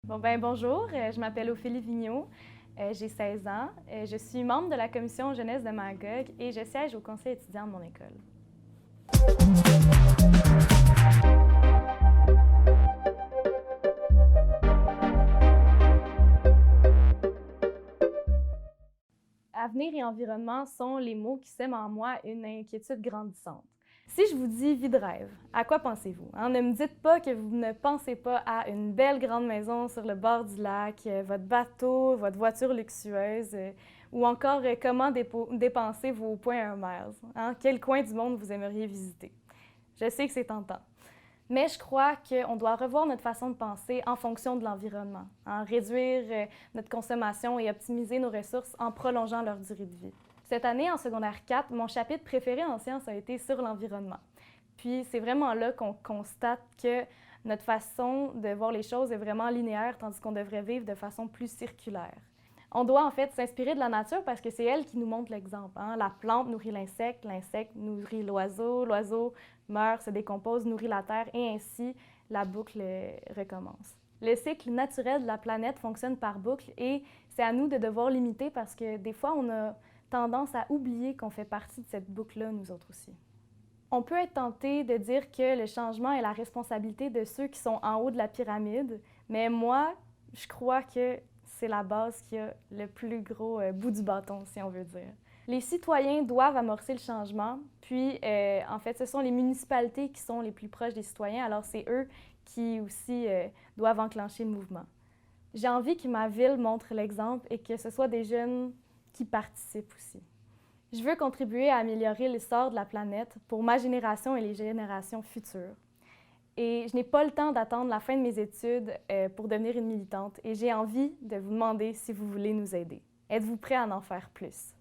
Bonjour, je m'appelle Ophélie Vigneault, j'ai 16 ans, je suis membre de la commission jeunesse de Magog et je siège au conseil étudiant de mon école. Avenir et environnement sont les mots qui sèment en moi une inquiétude grandissante. Si je vous dis vie de rêve, à quoi pensez-vous? Ne me dites pas que vous ne pensez pas à une belle grande maison sur le bord du lac, votre bateau, votre voiture luxueuse, ou encore comment dépenser vos points 1 miles. Quel coin du monde vous aimeriez visiter? Je sais que c'est tentant. Mais je crois qu'on doit revoir notre façon de penser en fonction de l'environnement, réduire notre consommation et optimiser nos ressources en prolongeant leur durée de vie. Cette année, en secondaire 4, mon chapitre préféré en sciences a été sur l'environnement. Puis c'est vraiment là qu'on constate que notre façon de voir les choses est vraiment linéaire, tandis qu'on devrait vivre de façon plus circulaire. On doit en fait s'inspirer de la nature parce que c'est elle qui nous montre l'exemple. La plante nourrit l'insecte, l'insecte nourrit l'oiseau, l'oiseau meurt, se décompose, nourrit la terre et ainsi la boucle recommence. Le cycle naturel de la planète fonctionne par boucle et c'est à nous de devoir l'imiter parce que des fois on a tendance à oublier qu'on fait partie de cette boucle-là nous autres aussi. On peut être tenté de dire que le changement est la responsabilité de ceux qui sont en haut de la pyramide, mais moi, je crois que c'est la base qui a le plus gros bout du bâton, si on veut dire. Les citoyens doivent amorcer le changement, puis en fait, ce sont les municipalités qui sont les plus proches des citoyens, alors c'est eux qui aussi doivent enclencher le mouvement. J'ai envie que ma ville montre l'exemple et que ce soit des jeunes qui participent aussi. Je veux contribuer à améliorer le sort de la planète pour ma génération et les générations futures. Et je n'ai pas le temps d'attendre la fin de mes études pour devenir une militante et j'ai envie de vous demander si vous voulez nous aider. Êtes-vous prêts à en faire plus?